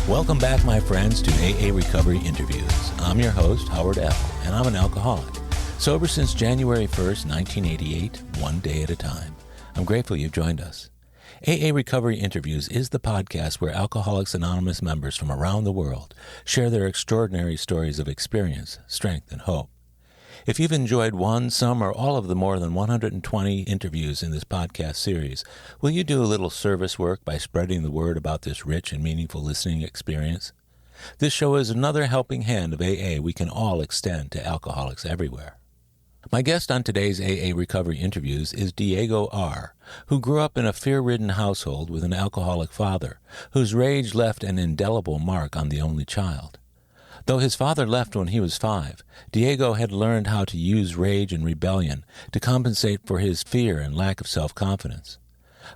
Welcome back, my friends, to AA Recovery Interviews. I'm your host, Howard L., and I'm an alcoholic. Sober since January 1st, 1988, one day at a time. I'm grateful you've joined us. AA Recovery Interviews is the podcast where Alcoholics Anonymous members from around the world share their extraordinary stories of experience, strength, and hope. If you've enjoyed one, some, or all of the more than 120 interviews in this podcast series, will you do a little service work by spreading the word about this rich and meaningful listening experience? This show is another helping hand of AA we can all extend to alcoholics everywhere. My guest on today's AA Recovery Interviews is Diego R., who grew up in a fear-ridden household with an alcoholic father, whose rage left an indelible mark on the only child. Though his father left when he was 5, Diego had learned how to use rage and rebellion to compensate for his fear and lack of self-confidence.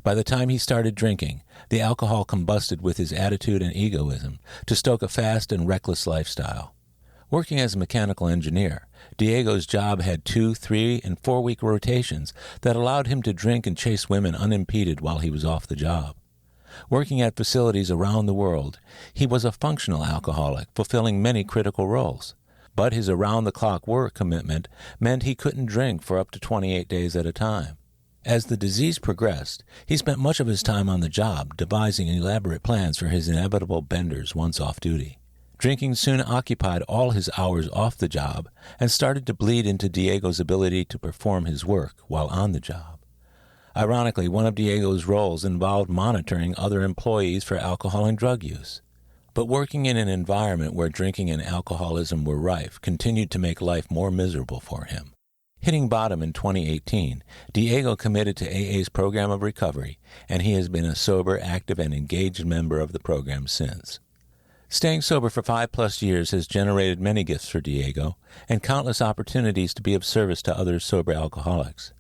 By the time he started drinking, the alcohol combusted with his attitude and egoism to stoke a fast and reckless lifestyle. Working as a mechanical engineer, Diego's job had 2-, 3-, and 4-week rotations that allowed him to drink and chase women unimpeded while he was off the job. Working at facilities around the world, he was a functional alcoholic, fulfilling many critical roles. But his around-the-clock work commitment meant he couldn't drink for up to 28 days at a time. As the disease progressed, he spent much of his time on the job, devising elaborate plans for his inevitable benders once off duty. Drinking soon occupied all his hours off the job and started to bleed into Diego's ability to perform his work while on the job. Ironically, one of Diego's roles involved monitoring other employees for alcohol and drug use. But working in an environment where drinking and alcoholism were rife continued to make life more miserable for him. Hitting bottom in 2018, Diego committed to AA's program of recovery, and he has been a sober, active, and engaged member of the program since. Staying sober for 5+ years has generated many gifts for Diego and countless opportunities to be of service to other sober alcoholics.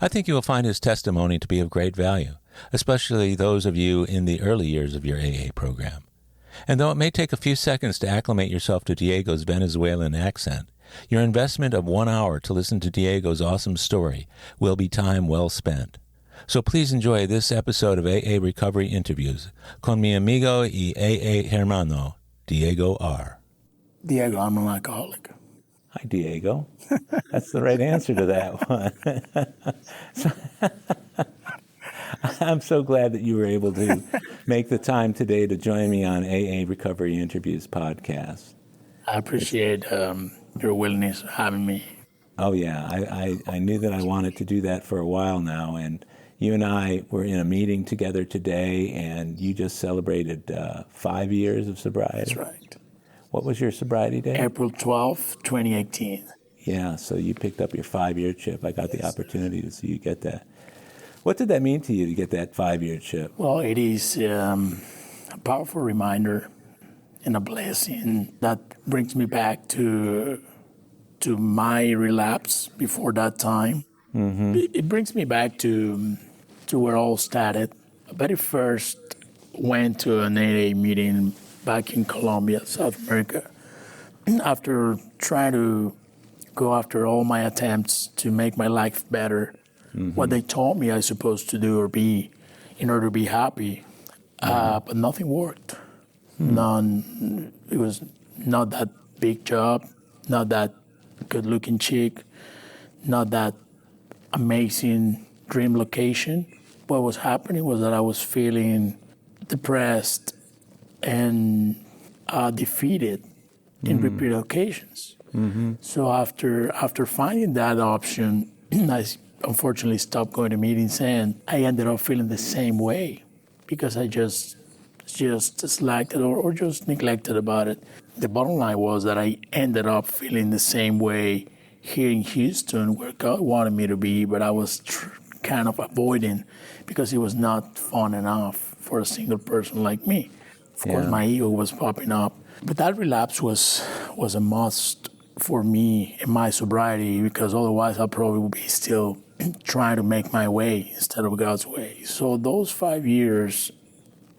I think you will find his testimony to be of great value, especially those of you in the early years of your AA program. And though it may take a few seconds to acclimate yourself to Diego's Venezuelan accent, your investment of 1 hour to listen to Diego's awesome story will be time well spent. So please enjoy this episode of AA Recovery Interviews con mi amigo y AA hermano, Diego R. Diego, I'm an alcoholic. Hi, Diego. That's the right answer to that one. I'm so glad that you were able to make the time today to join me on AA Recovery Interviews podcast. I appreciate your willingness of having me. Oh, yeah. I knew that I wanted to do that for a while now, and you and I were in a meeting together today, and you just celebrated 5 years of sobriety. That's right. What was your sobriety day? April 12th, 2018. Yeah, so you picked up your 5-year chip. I got the opportunity to see you get that. What did that mean to you to get that 5-year chip? Well, it is a powerful reminder and a blessing that brings me back to my relapse before that time. Mm-hmm. It brings me back to where it all started. I very first went to an AA meeting back in Colombia, South America, after trying to go after all my attempts to make my life better, what they told me I was supposed to do or be in order to be happy, but nothing worked. None. It was not that big job, not that good-looking chick, not that amazing dream location. What was happening was that I was feeling depressed and defeated in repeated occasions. Mm-hmm. So after finding that option, I unfortunately stopped going to meetings, and I ended up feeling the same way because I just slacked it or just neglected about it. The bottom line was that I ended up feeling the same way here in Houston, where God wanted me to be, but I was kind of avoiding because it was not fun enough for a single person like me. Of course, my ego was popping up. But that relapse was a must for me in my sobriety, because otherwise I probably would be still trying to make my way instead of God's way. So those 5 years,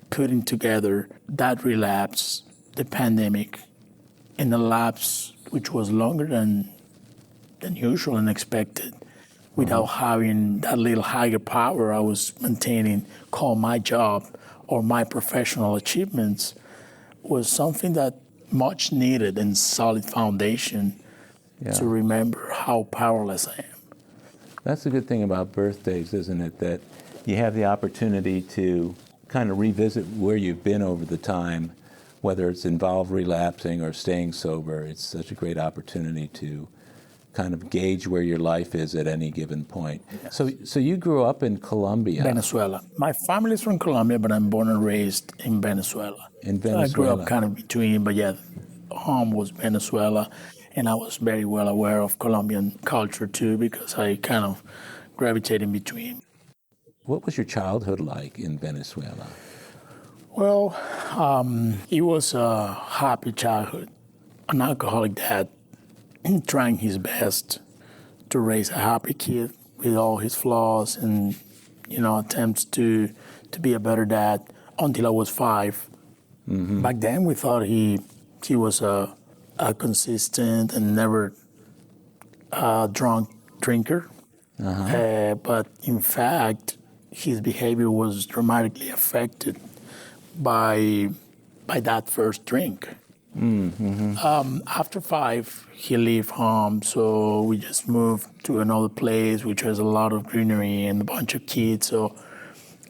putting together that relapse, the pandemic, and the lapse, which was longer than usual and expected, without having that little higher power I was maintaining, called my job or my professional achievements, was something that much needed and solid foundation to remember how powerless I am. That's the good thing about birthdays, isn't it? That you have the opportunity to kind of revisit where you've been over the time, whether it's involved relapsing or staying sober. It's such a great opportunity to kind of gauge where your life is at any given point. Yes. So you grew up in Colombia. Venezuela. My family is from Colombia, but I'm born and raised in Venezuela. In Venezuela. So I grew up kind of between, but yeah, home was Venezuela, and I was very well aware of Colombian culture too, because I kind of gravitated in between. What was your childhood like in Venezuela? Well, it was a happy childhood. An alcoholic dad trying his best to raise a happy kid with all his flaws and, attempts to be a better dad until I was 5. Mm-hmm. Back then, we thought he was a consistent and never drunk drinker. Uh-huh. But in fact, his behavior was dramatically affected by that first drink. Mm-hmm. After 5, he left home, so we just moved to another place, which has a lot of greenery and a bunch of kids. So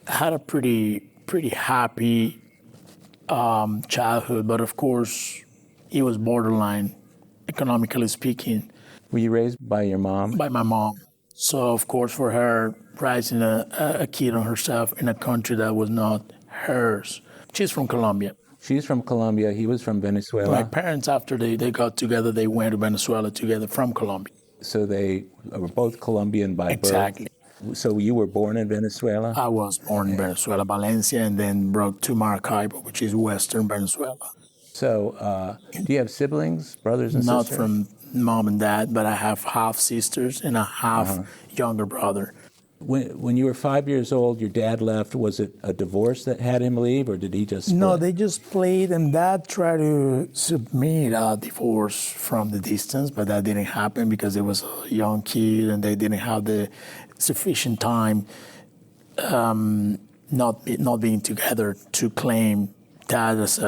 I had a pretty happy childhood, but of course, it was borderline, economically speaking. Were you raised by your mom? By my mom. So of course, for her, raising a kid on herself in a country that was not hers. She's from Colombia. She's from Colombia. He was from Venezuela. My parents, after they got together, they went to Venezuela together from Colombia. So they were both Colombian by birth? Exactly. So you were born in Venezuela? I was born in Venezuela, Valencia, and then brought to Maracaibo, which is western Venezuela. So do you have siblings, brothers and Not sisters? Not from mom and dad, but I have half sisters and a half younger brother. When you were 5 years old, your dad left. Was it a divorce that had him leave, or did he just split? No, they just played, and Dad tried to submit a divorce from the distance, but that didn't happen because it was a young kid, and they didn't have the sufficient time not being together to claim that as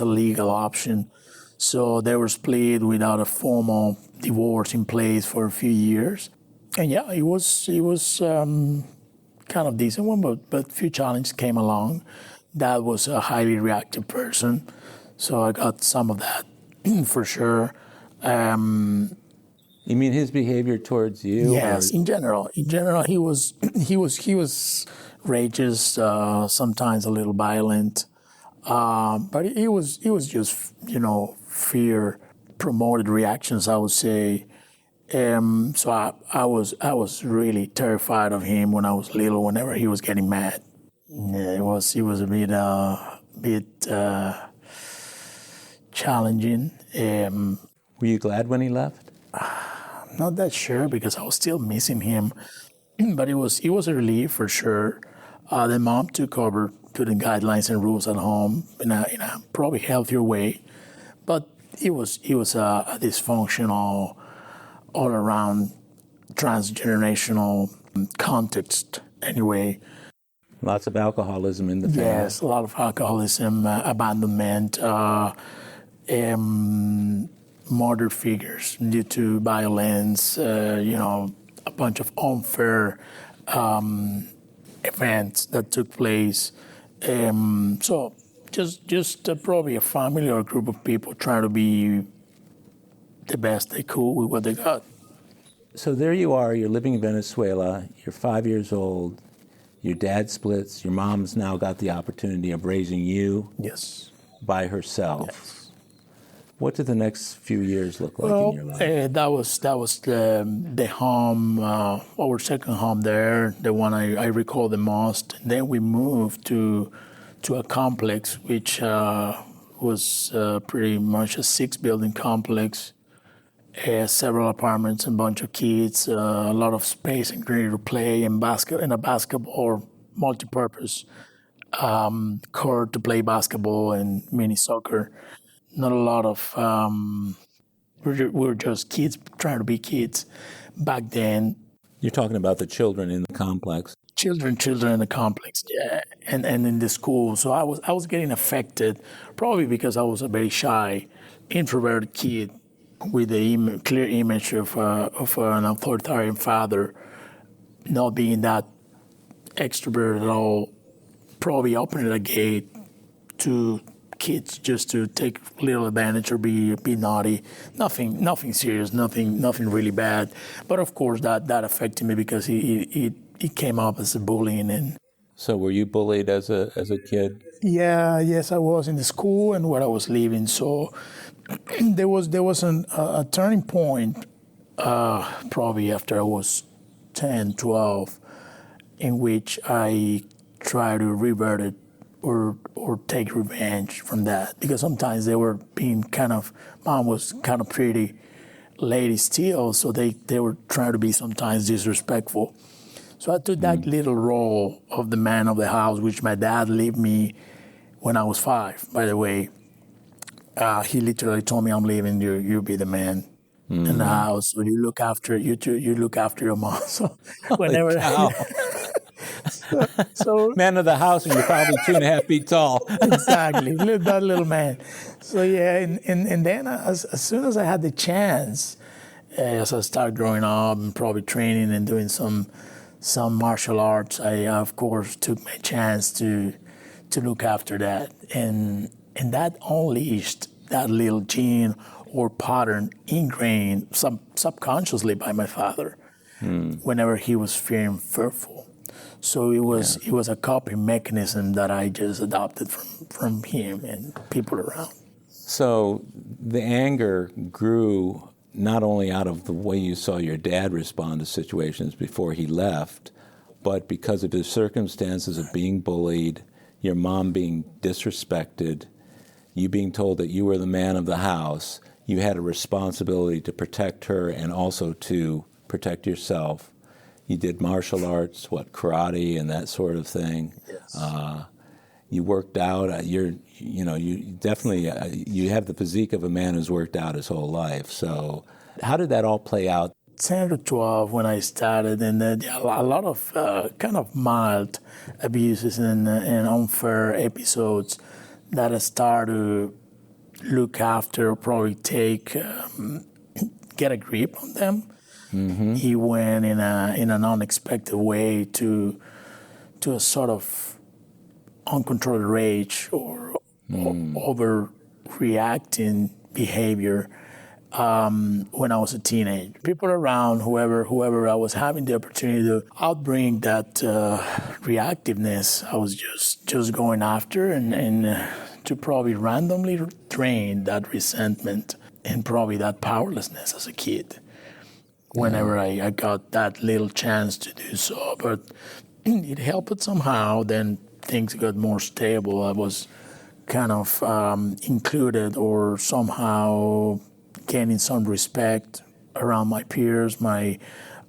a legal option. So they were split without a formal divorce in place for a few years. And yeah, it was kind of decent one, but few challenges came along. Dad was a highly reactive person, so I got some of that for sure. You mean his behavior towards you? Yes, in general, he was rageous, sometimes a little violent, but it was just fear promoted reactions, I would say. So I was really terrified of him when I was little. Whenever he was getting mad, it was a bit challenging. Were you glad when he left? I'm not that sure because I was still missing him, but it was a relief for sure. The mom took over to the guidelines and rules at home in a probably healthier way, but it was a dysfunctional, all around transgenerational context anyway. Lots of alcoholism in the family. Yes, a lot of alcoholism, abandonment, murder figures due to violence, a bunch of unfair events that took place. So just probably a family or a group of people trying to be the best they could with what they got. So there you are, you're living in Venezuela, you're 5 years old, your dad splits, your mom's now got the opportunity of raising you Yes. by herself. Yes. What did the next few years look like in your life? That was the home, our second home there, the one I recall the most. And then we moved to a complex which was pretty much a 6-building complex. Several apartments, a bunch of kids, a lot of space and greenery to play, and a basketball or multi-purpose court to play basketball and mini soccer. Not a lot of. We were just kids trying to be kids back then. You're talking about the children in the complex. children in the complex, yeah, and in the school. So I was getting affected, probably because I was a very shy, introverted kid with a clear image of an authoritarian father, not being that extrovert at all. Probably opening a gate to kids just to take little advantage or be naughty. Nothing serious, nothing really bad. But of course that affected me because it came up as a bullying. And So were you bullied as a kid? yeah, yes, I was in the school and where I was living. So there was a turning point, probably after I was 10, 12, in which I tried to revert it or take revenge from that, because sometimes they were being mom was kind of pretty lady still, so they were trying to be sometimes disrespectful. So I took that little role of the man of the house, which my dad left me when I was 5, by the way. He literally told me, I'm leaving, you be the man in the house, so you look after your mom. So whenever so Man of the house, and you're probably 2.5 feet tall. exactly, that little man. So yeah, and then as soon as I had the chance, as I started growing up and probably training and doing some martial arts, I of course took my chance to look after that, and that unleashed that little gene or pattern ingrained subconsciously by my father whenever he was fearful. So it was a coping mechanism that I just adopted from him and people around. So the anger grew not only out of the way you saw your dad respond to situations before he left, but because of the circumstances of being bullied, your mom being disrespected, you being told that you were the man of the house. You had a responsibility to protect her and also to protect yourself. You did martial arts, karate and that sort of thing. Yes. You worked out. You definitely you have the physique of a man who's worked out his whole life. So, how did that all play out? 10 to 12 when I started, and a lot of kind of mild abuses and unfair episodes that I started to look after, probably get a grip on them. Mm-hmm. He went in an unexpected way to a sort of uncontrolled rage or overreacting behavior when I was a teenager. People around, whoever I was having the opportunity to outbring that reactiveness, I was just going after and to probably randomly drain that resentment and probably that powerlessness as a kid whenever I got that little chance to do so. But it helped somehow. Then things got more stable. I was kind of included or somehow gaining some respect around my peers, my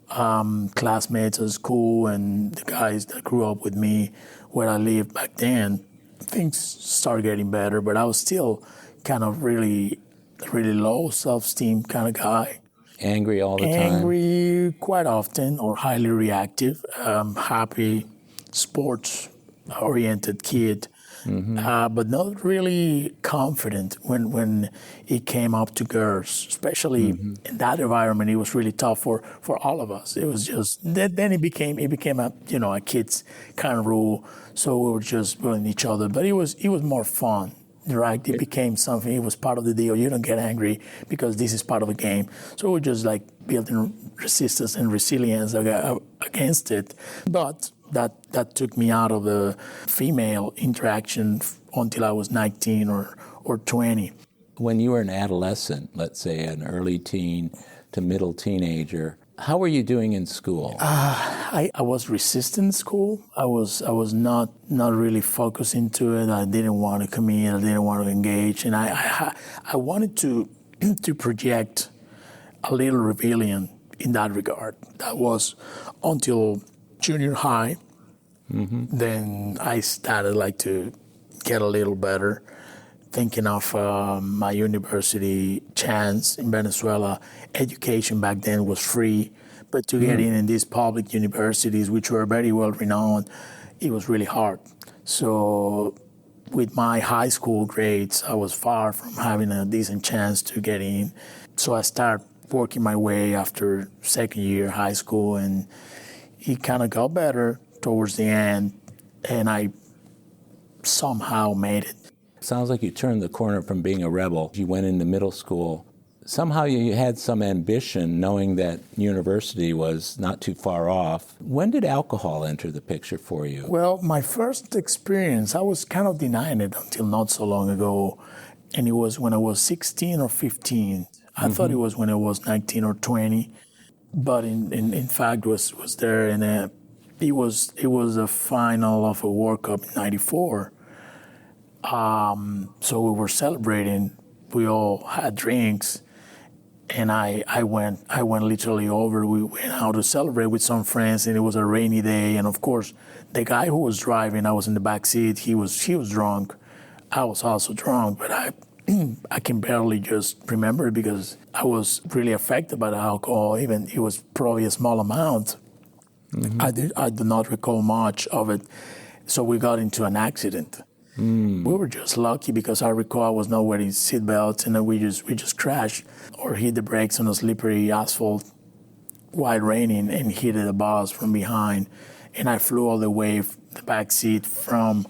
classmates at school, and the guys that grew up with me where I lived back then. Things started getting better, but I was still kind of really, really low self-esteem kind of guy. Angry all the time? Angry quite often, or highly reactive, happy, sports-oriented kid. But not really confident when it came up to girls, especially in that environment. It was really tough for all of us. It was just then it became a kid's kind of rule. So we were just bullying each other, but it was more fun, right? It became something. It was part of the deal. You don't get angry because this is part of the game. So we're just like building resistance and resilience against it, but. That took me out of the female interaction until I was 19 or 20. When you were an adolescent, let's say an early teen to middle teenager, how were you doing in school? I was resistant in school. I was not really focused into it. I didn't want to commit. I didn't want to engage, and I wanted to project a little rebellion in that regard. That was until junior high. Then I started to get a little better, thinking of my university chance in Venezuela. Education back then was free, But to get in these public universities, which were very well renowned, it was really hard. So with my high school grades, I was far from having a decent chance to get in. So I started working my way after second year high school, and it kind of got better towards the end, and I somehow made it. Sounds like you turned the corner from being a rebel. You went into middle school. Somehow you had some ambition, knowing that university was not too far off. When did alcohol enter the picture for you? Well, my first experience, I was kind of denying it until not so long ago, and it was when I was 16 or 15. I thought it was when I was 19 or 20, but in fact was there, and it was a final of a World Cup in '94. So we were celebrating. We all had drinks, and I went literally over. We went out to celebrate with some friends, and it was a rainy day. And of course, the guy who was driving, I was in the back seat. He was drunk. I was also drunk, but I can barely just remember it because I was really affected by the alcohol. Even it was probably a small amount. I do not recall much of it. So we got into an accident. We were just lucky because I recall I was not wearing seatbelts, and then we just crashed or hit the brakes on a slippery asphalt while raining and hit the bus from behind. And I flew all the way the back seat from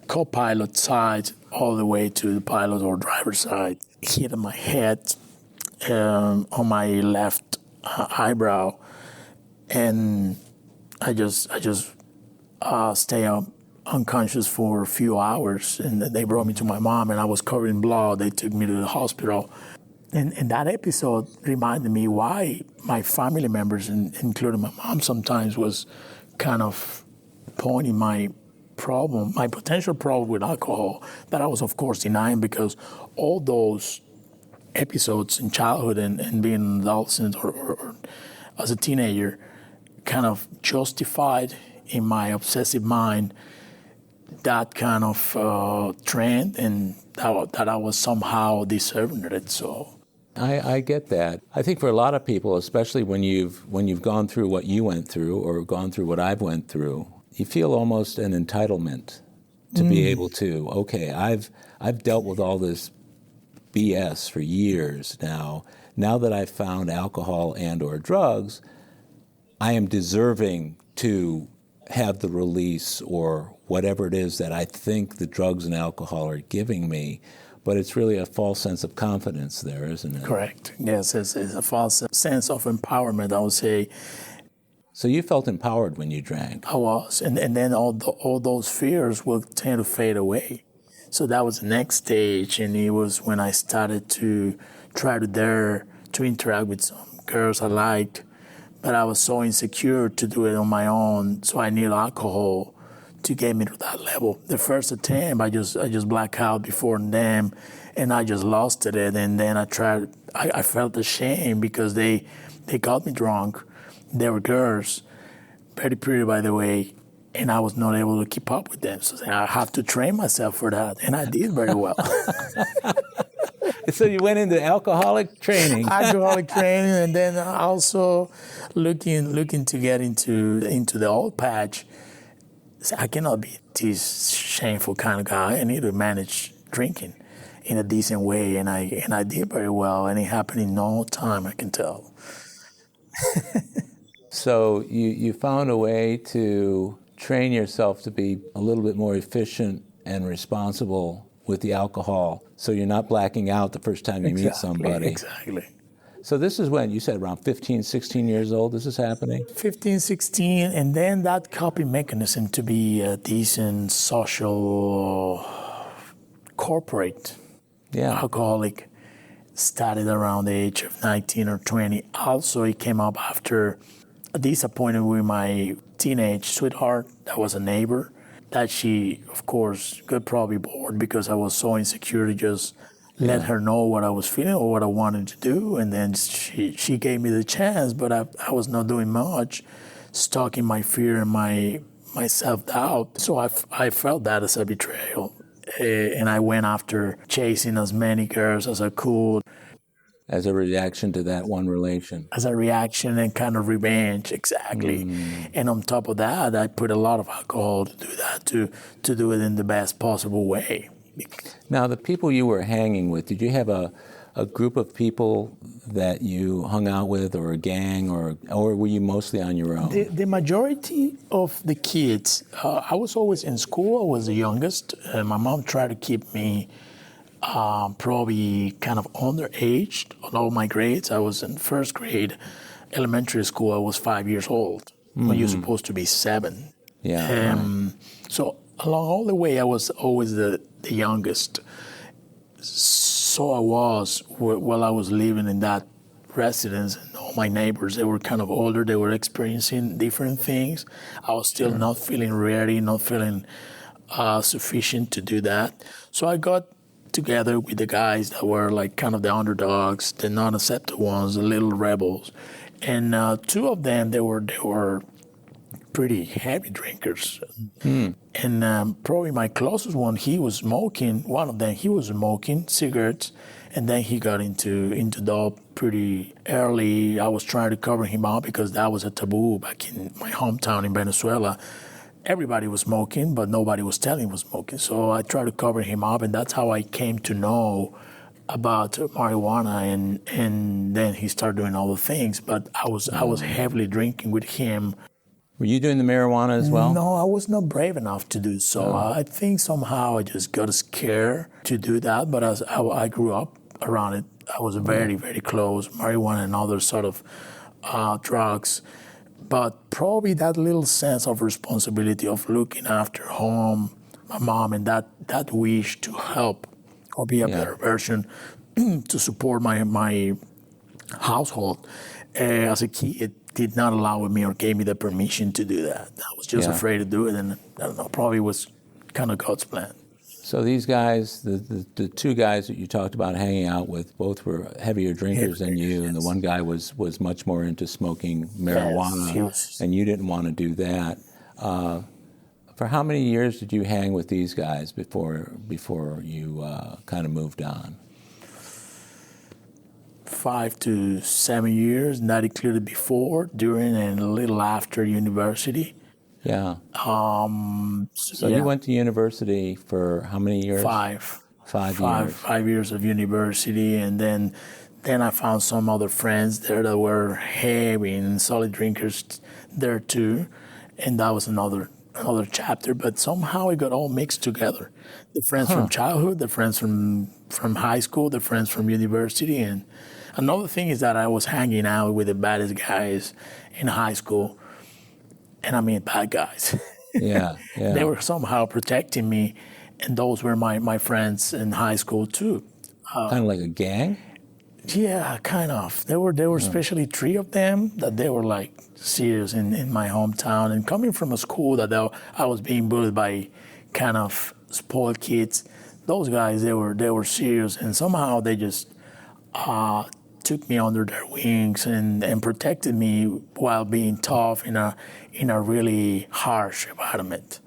co-pilot side all the way to the pilot or driver side. Hit my head on my left eyebrow, and I just stay up unconscious for a few hours, and they brought me to my mom, and I was covered in blood. They took me to the hospital. And that episode reminded me why my family members, including my mom, sometimes was kind of pointing my potential problem with alcohol that I was, of course, denying, because all those episodes in childhood and being an adolescent or as a teenager kind of justified in my obsessive mind that kind of trend, and that I was somehow deserving of it. So I get that. I think for a lot of people, especially when you've gone through what you went through or gone through what I've went through, you feel almost an entitlement to be able to, okay, I've dealt with all this BS for years now. Now that I've found alcohol and or drugs, I am deserving to have the release or whatever it is that I think the drugs and alcohol are giving me. But it's really a false sense of confidence there, isn't it? correct. Yes, it's a false sense of empowerment, I would say. So you felt empowered when you drank. I was, and then all those fears will tend to fade away. So that was the next stage, and it was when I started to try to dare to interact with some girls I liked, but I was so insecure to do it on my own, so I needed alcohol to get me to that level. The first attempt, I just blacked out before them, and I just lost it. And then I felt ashamed because they got me drunk. They were girls, very pretty, by the way, and I was not able to keep up with them. So I have to train myself for that, and I did very well. So you went into alcoholic training. Alcoholic training, and then also looking to get into the old patch. So I cannot be this shameful kind of guy. I need to manage drinking in a decent way, and I did very well, and it happened in no time, I can tell. So you found a way to train yourself to be a little bit more efficient and responsible with the alcohol, so you're not blacking out the first time you meet somebody. Exactly. So this is when, you said around 15, 16 years old this is happening? 15, 16, and then that coping mechanism to be a decent social corporate alcoholic started around the age of 19 or 20. Also, it came up after a disappointment with my teenage sweetheart that was a neighbor, that she, of course, got probably bored because I was so insecure to just let her know what I was feeling or what I wanted to do. And then she gave me the chance, but I was not doing much, stuck in my fear and my self-doubt. So I felt that as a betrayal. And I went after chasing as many girls as I could. As a reaction to that one relation. As a reaction and kind of revenge, exactly. And on top of that, I put a lot of alcohol to do that, to do it in the best possible way. Now, the people you were hanging with, did you have a group of people that you hung out with, or a gang, or were you mostly on your own? The majority of the kids, I was always in school. I was the youngest. My mom tried to keep me probably kind of underaged on all my grades. I was in first grade, elementary school. I was 5 years old when you're supposed to be 7. Yeah. Right. So along all the way, I was always the youngest. So I was, while I was living in that residence, and all my neighbors, they were kind of older. They were experiencing different things. I was still not feeling ready, not feeling sufficient to do that. So I got together with the guys that were like kind of the underdogs, the non-accepted ones, the little rebels. And 2 of them, they were pretty heavy drinkers. And probably my closest one, he was smoking. One of them, he was smoking cigarettes, and then he got into dope pretty early. I was trying to cover him up because that was a taboo back in my hometown in Venezuela. Everybody was smoking, but nobody was telling he was smoking. So I tried to cover him up, and that's how I came to know about marijuana. And then he started doing all the things. But I was heavily drinking with him. Were you doing the marijuana as well? No, I was not brave enough to do so. I think somehow I just got scared to do that. But as I grew up around it, I was very, very close. Marijuana and other sort of drugs. But probably that little sense of responsibility of looking after home, my mom, and that wish to help or be a better version to support my household as a kid did not allow me or gave me the permission to do that. I was just afraid to do it, and I don't know, probably was kind of God's plan. So these guys, the 2 guys that you talked about hanging out with, both were heavier drinkers than you, and the one guy was much more into smoking marijuana, and you didn't want to do that. For how many years did you hang with these guys before you kind of moved on? 5 to 7 years, and that included before, during, and a little after university. Yeah. You went to university for how many years? 5. 5 years. 5 years of university, and then I found some other friends there that were heavy and solid drinkers there too, and that was another chapter. But somehow it got all mixed together. The friends from childhood, the friends from high school, the friends from university, and another thing is that I was hanging out with the baddest guys in high school. And I mean, bad guys. Yeah. They were somehow protecting me, and those were my friends in high school too. Kind of like a gang? Yeah, kind of. There were especially 3 of them that they were like serious in my hometown. And coming from a school that I was being bullied by kind of spoiled kids, those guys, they were serious, and somehow they just took me under their wings and protected me while being tough in a really harsh environment.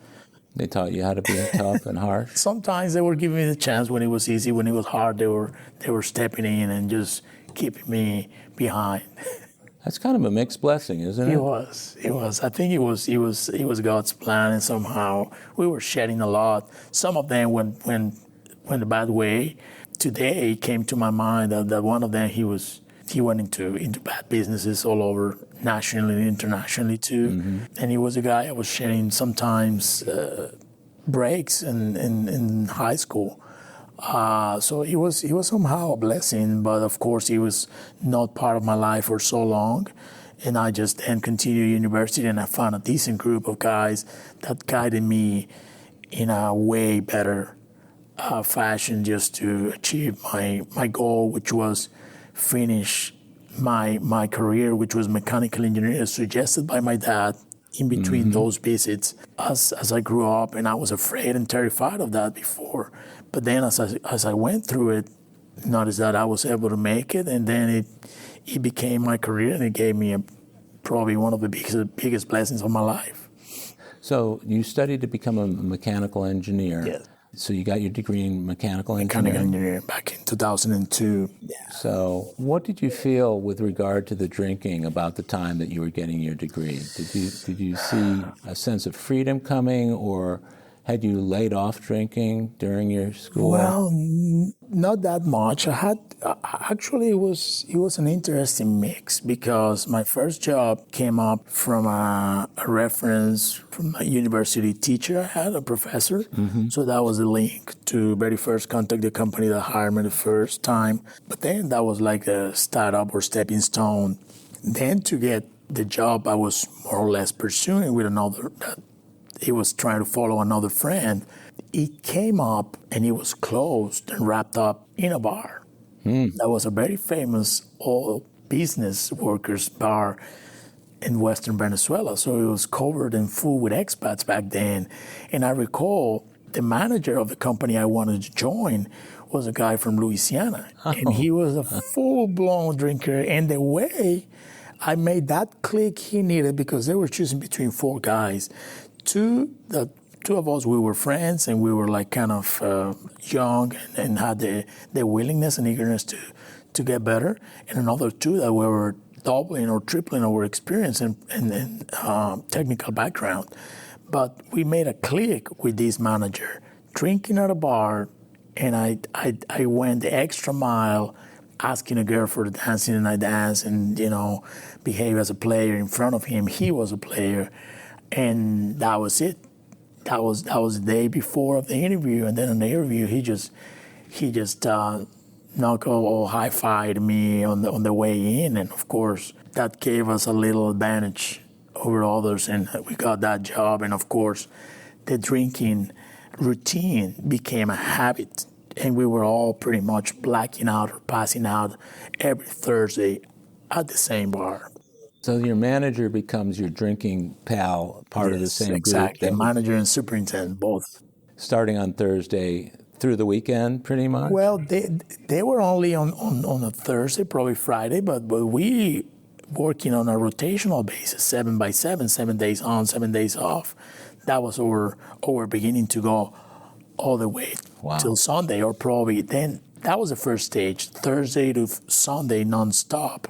They taught you how to be tough and harsh? Sometimes they were giving me the chance when it was easy. When it was hard, they were stepping in and just keeping me behind. That's kind of a mixed blessing, isn't it? It was. I think it was God's plan, and somehow we were shedding a lot. Some of them went a bad way. Today it came to my mind that one of them he went into bad businesses all over, nationally and internationally too. And he was a guy I was sharing sometimes breaks in high school. So he was somehow a blessing, but of course he was not part of my life for so long. And I just then continued university, and I found a decent group of guys that guided me in a way better fashion just to achieve my goal, which was finish my career, which was mechanical engineering, as suggested by my dad in between those visits. As I grew up, and I was afraid and terrified of that before, but then as I went through it, noticed that I was able to make it, and then it became my career, and it gave me probably one of the biggest blessings of my life. So you studied to become a mechanical engineer. Yes. So you got your degree in mechanical mechanical engineering? engineering back in 2002. Yeah. So what did you feel with regard to the drinking about the time that you were getting your degree? Did you see a sense of freedom coming, or had you laid off drinking during your school? Well, not that much. Actually, it was an interesting mix because my first job came up from a reference from a university teacher I had, a professor. So that was the link to very first contact the company that hired me the first time. But then that was like a startup or stepping stone. Then to get the job I was more or less pursuing with another, he was trying to follow another friend. It came up and it was closed and wrapped up in a bar. That was a very famous oil business workers bar in Western Venezuela. So it was covered and full with expats back then. And I recall the manager of the company I wanted to join was a guy from Louisiana. And he was a full-blown drinker. And the way I made that click he needed, because they were choosing between four guys. Two of us, we were friends, and we were like kind of young and had the willingness and eagerness to get better. And another two that we were doubling or tripling our experience and technical background. But we made a click with this manager, drinking at a bar, and I went the extra mile, asking a girl for the dancing, and I danced and, behave as a player in front of him. He was a player, and that was it. That was the day before of the interview, and then in the interview, he just knuckle or high-fived me on the way in, and of course that gave us a little advantage over others, and we got that job. And of course, the drinking routine became a habit, and we were all pretty much blacking out or passing out every Thursday at the same bar. So your manager becomes your drinking pal, part of the same exactly. group. Manager and superintendent, both. Starting on Thursday through the weekend, pretty much? Well, they were only on a Thursday, probably Friday, but we working on a rotational basis, 7 by 7, 7 days on, 7 days off. That was our beginning to go all the way till Sunday, or probably then. That was the first stage, Thursday to Sunday nonstop.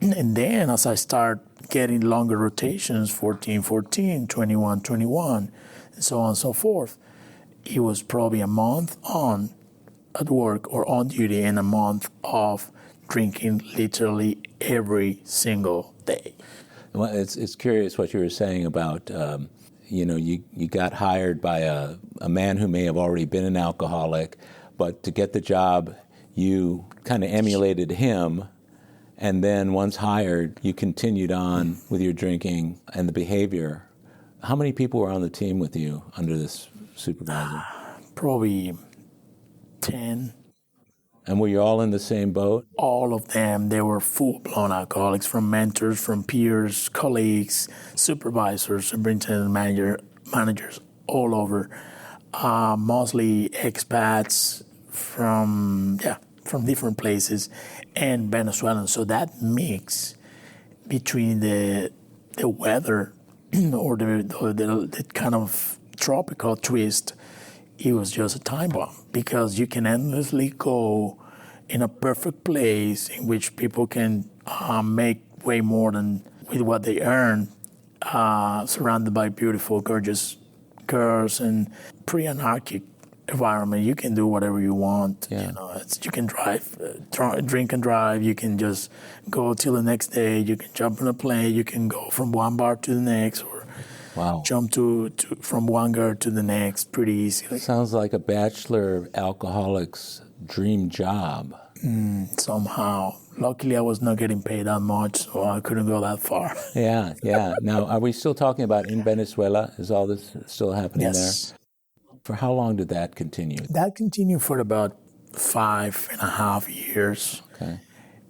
And then as I start getting longer rotations, 14-14, 21-21, and so on and so forth, it was probably a month on at work or on duty and a month off, drinking literally every single day. Well, it's curious what you were saying about, you got hired by a man who may have already been an alcoholic, but to get the job, you kind of emulated him. And then once hired, you continued on with your drinking and the behavior. How many people were on the team with you under this supervisor? Probably 10. And were you all in the same boat? All of them, they were full-blown alcoholics, from mentors, from peers, colleagues, supervisors, superintendent managers all over. Mostly expats from different places, and Venezuelans. So that mix between the weather or the kind of tropical twist, it was just a time bomb, because you can endlessly go in a perfect place in which people can make way more than with what they earn, surrounded by beautiful, gorgeous girls and pretty anarchic environment. You can do whatever you want. Yeah. You can drive, drink and drive. You can just go till the next day. You can jump on a plane. You can go from one bar to the next, or jump to from one girl to the next pretty easily. Sounds like a bachelor alcoholic's dream job. Somehow. Luckily, I was not getting paid that much, so I couldn't go that far. Yeah. Now, are we still talking about in Venezuela? Is all this still happening there? Yes. For how long did that continue? That continued for about 5.5 years. Okay.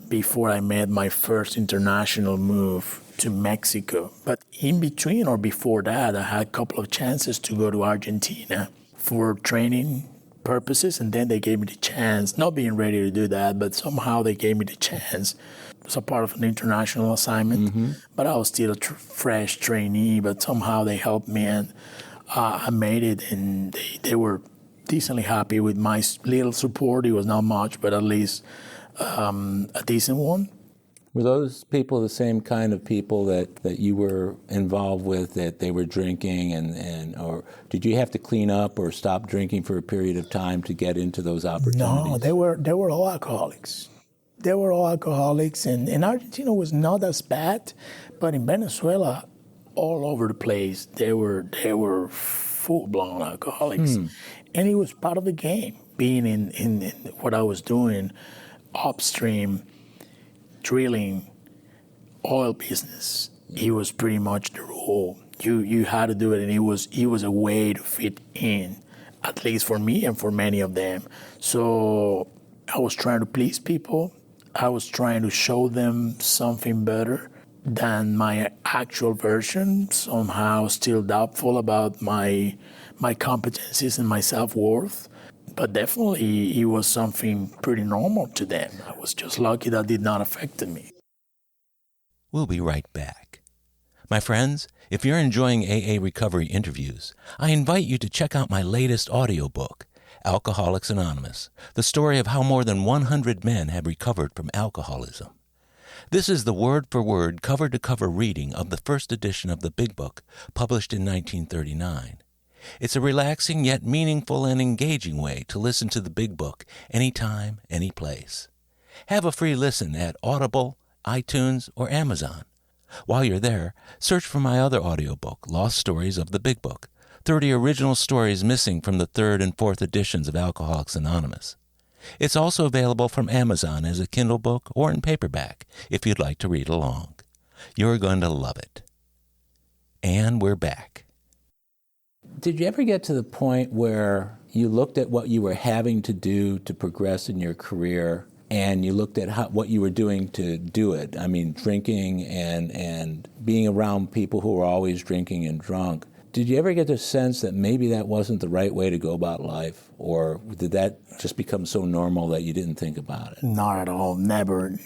Before I made my first international move to Mexico. But in between or before that, I had a couple of chances to go to Argentina for training purposes, and then they gave me the chance, not being ready to do that, but somehow they gave me the chance. It was a part of an international assignment, but I was still a fresh trainee, but somehow they helped me, and I made it, and they were decently happy with my little support. It was not much, but at least a decent one. Were those people the same kind of people that you were involved with, that they were drinking, or did you have to clean up or stop drinking for a period of time to get into those opportunities? No, they were all alcoholics. They were all alcoholics, and Argentina was not as bad, but in Venezuela, all over the place, they were full-blown alcoholics. And it was part of the game, being in what I was doing, upstream, drilling, oil business. It was pretty much the rule. You had to do it, and it was a way to fit in, at least for me and for many of them. So I was trying to please people. I was trying to show them something better than my actual version, somehow still doubtful about my competencies and my self-worth. But definitely it was something pretty normal to them. I was just lucky that did not affect me. We'll be right back. My friends, if you're enjoying AA Recovery interviews, I invite you to check out my latest audiobook, Alcoholics Anonymous, the story of how more than 100 men have recovered from alcoholism. This is the word-for-word, cover-to-cover reading of the first edition of the Big Book, published in 1939. It's a relaxing yet meaningful and engaging way to listen to the Big Book anytime, any place. Have a free listen at Audible, iTunes, or Amazon. While you're there, search for my other audiobook, Lost Stories of the Big Book, 30 original stories missing from the third and fourth editions of Alcoholics Anonymous. It's also available from Amazon as a Kindle book or in paperback if you'd like to read along. You're going to love it. And we're back. Did you ever get to the point where you looked at what you were having to do to progress in your career, and you looked at what you were doing to do it? I mean, drinking and being around people who were always drinking and drunk. Did you ever get the sense that maybe that wasn't the right way to go about life? Or did that just become so normal that you didn't think about it? Not at all. Never,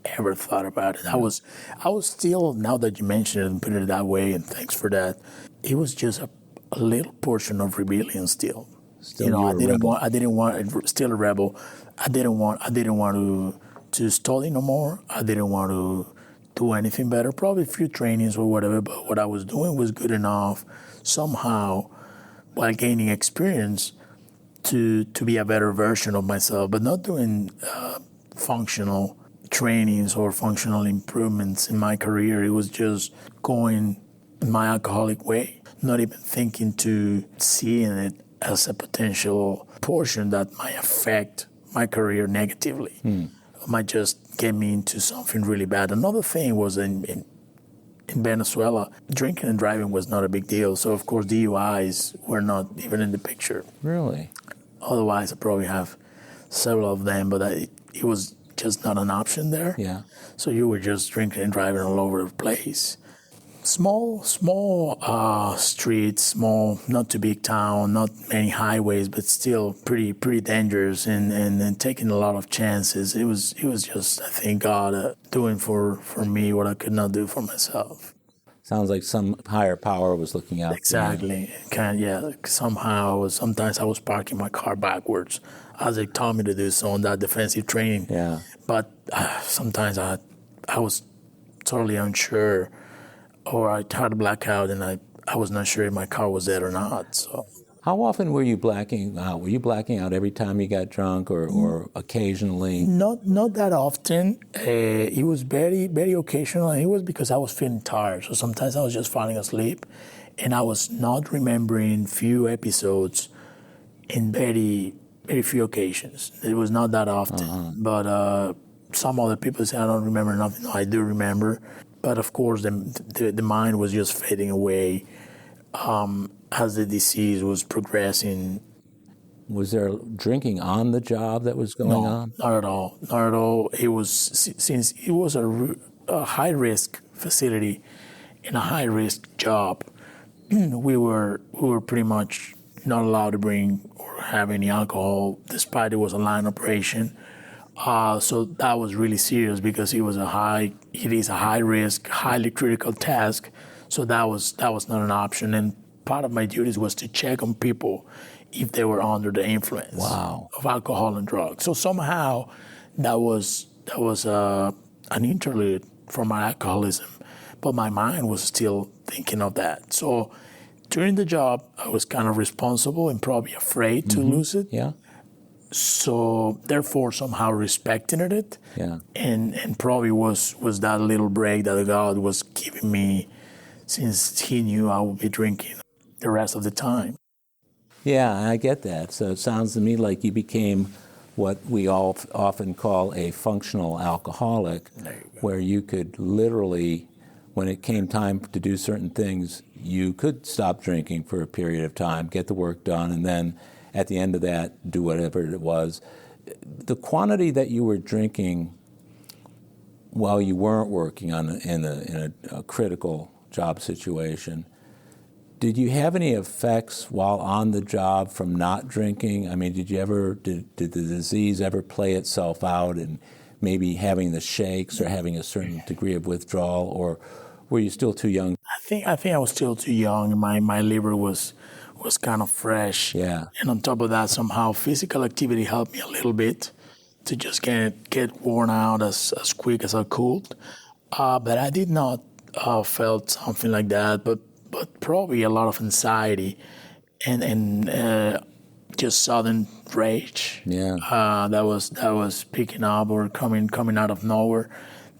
ever thought about it. I was still, now that you mention it and put it that way, and thanks for that, it was just a little portion of rebellion still. Still, I didn't want, still a rebel. I didn't want to study no more. I didn't want to do anything better, probably a few trainings or whatever, but what I was doing was good enough somehow, while gaining experience, to be a better version of myself, but not doing functional trainings or functional improvements in my career. It was just going my alcoholic way, not even thinking to seeing it as a potential portion that might affect my career negatively. Might just get me into something really bad. Another thing was in Venezuela, drinking and driving was not a big deal. So, of course, DUIs were not even in the picture. Really? Otherwise, I probably have several of them, but it was just not an option there. Yeah. So you were just drinking and driving all over the place. Small streets, small, not too big town, not many highways, but still pretty dangerous and taking a lot of chances. It was just, I think, God doing for me what I could not do for myself. Sounds like some higher power was looking out. Exactly. Somehow, sometimes I was parking my car backwards as they taught me to do so on that defensive training. Yeah. But sometimes I was totally unsure, or I had a blackout and I was not sure if my car was dead or not. So. How often were you blacking out? Were you blacking out every time you got drunk, or occasionally? Not that often. It was very, very occasional, and it was because I was feeling tired. So sometimes I was just falling asleep, and I was not remembering few episodes in very, very few occasions. It was not that often. But some other people say I don't remember nothing. No, I do remember. But of course, the mind was just fading away as the disease was progressing. Was there drinking on the job that was going on? Not at all. Not at all. It was, since it was a high-risk facility and a high-risk job, we were pretty much not allowed to bring or have any alcohol, despite it was a line operation. So that was really serious because it is a high-risk, highly critical task. So that was not an option. And part of my duties was to check on people if they were under the influence Wow. of alcohol and drugs. So somehow that was an interlude from my alcoholism, but my mind was still thinking of that. So during the job, I was kind of responsible and probably afraid to lose it. Yeah. So therefore, somehow respecting it, Yeah. and probably was that little break that God was giving me, since He knew I would be drinking the rest of the time. Yeah, I get that. So it sounds to me like you became what we all often call a functional alcoholic, where you could literally, when it came time to do certain things, you could stop drinking for a period of time, get the work done, and then at the end of that, do whatever it was. The quantity that you were drinking while you weren't working in a critical job situation, did you have any effects while on the job from not drinking? I mean, did the disease ever play itself out in maybe having the shakes or having a certain degree of withdrawal, or were you still too young? I think I was still too young. My liver was kind of fresh. Yeah. And on top of that, somehow physical activity helped me a little bit to just get worn out as quick as I could. But I did not felt something like that. But probably a lot of anxiety and just sudden rage. Yeah. That was picking up or coming out of nowhere.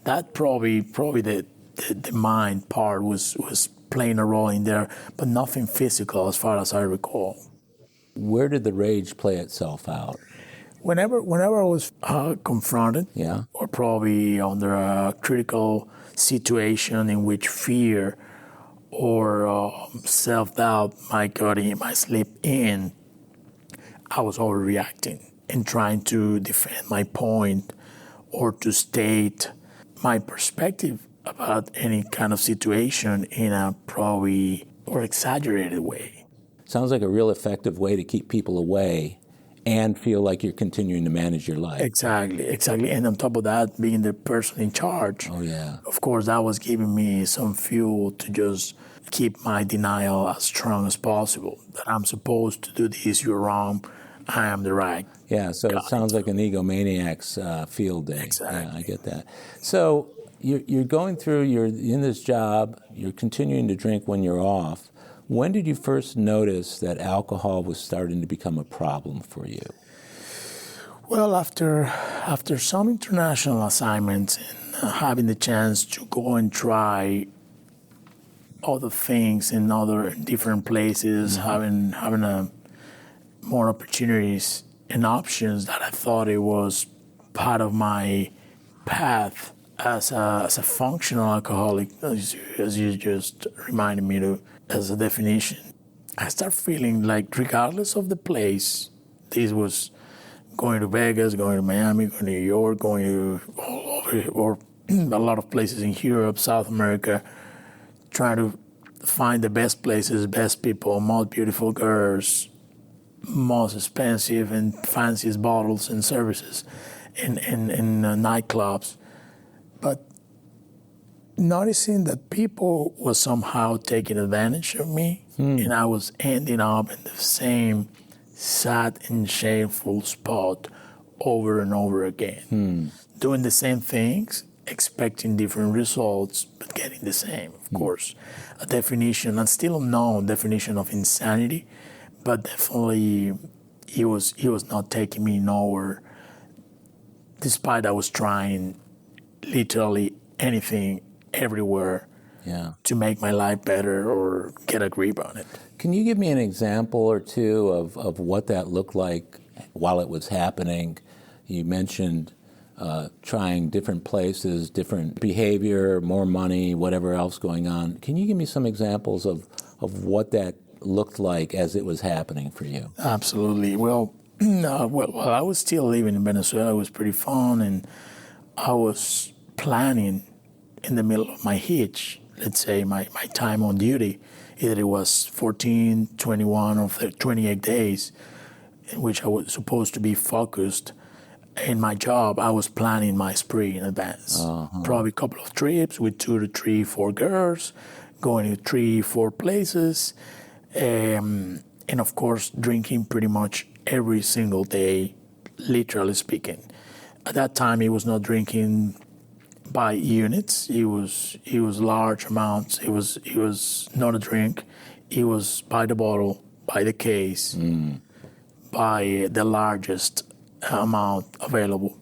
That probably the mind part was playing a role in there, but nothing physical as far as I recall. Where did the rage play itself out? Whenever I was confronted, Yeah. or probably under a critical situation in which fear or self-doubt might slip in, I was overreacting and trying to defend my point or to state my perspective about any kind of situation in a probably or exaggerated way. Sounds like a real effective way to keep people away and feel like you're continuing to manage your life. Exactly. And on top of that, being the person in charge, Oh, yeah. of course, that was giving me some fuel to just keep my denial as strong as possible. That I'm supposed to do this, you're wrong, I am the right. Yeah, so it sounds like an egomaniac's field day. Exactly. Yeah, I get that. So you're going through, you're in this job, you're continuing to drink when you're off. When did you first notice that alcohol was starting to become a problem for you? Well, after some international assignments and having the chance to go and try other things in other different places, having more opportunities and options, that I thought it was part of my path as a functional alcoholic, as you just reminded me to, as a definition. I start feeling like regardless of the place, this was going to Vegas, going to Miami, going to New York, going to all over, or a lot of places in Europe, South America, trying to find the best places, best people, most beautiful girls, most expensive and fanciest bottles and services in nightclubs. But noticing that people were somehow taking advantage of me, and I was ending up in the same sad and shameful spot over and over again, doing the same things, expecting different results, but getting the same, of course. A definition, and still unknown definition of insanity, but definitely he was not taking me nowhere, despite I was trying literally anything everywhere to make my life better or get a grip on it. Can you give me an example or two of what that looked like while it was happening? You mentioned trying different places, different behavior, more money, whatever else going on. Can you give me some examples of what that looked like as it was happening for you? Absolutely. Well, while I was still living in Venezuela, it was pretty fun, and I was planning in the middle of my hitch, let's say my time on duty, either it was 14, 21, or 28 days in which I was supposed to be focused in my job. I was planning my spree in advance. Probably a couple of trips with 2 to 3, 4 girls, going to 3, 4 places, and of course, drinking pretty much every single day, literally speaking. At that time, he was not drinking by units. He was large amounts. It was not a drink. It was by the bottle, by the case, by the largest amount available.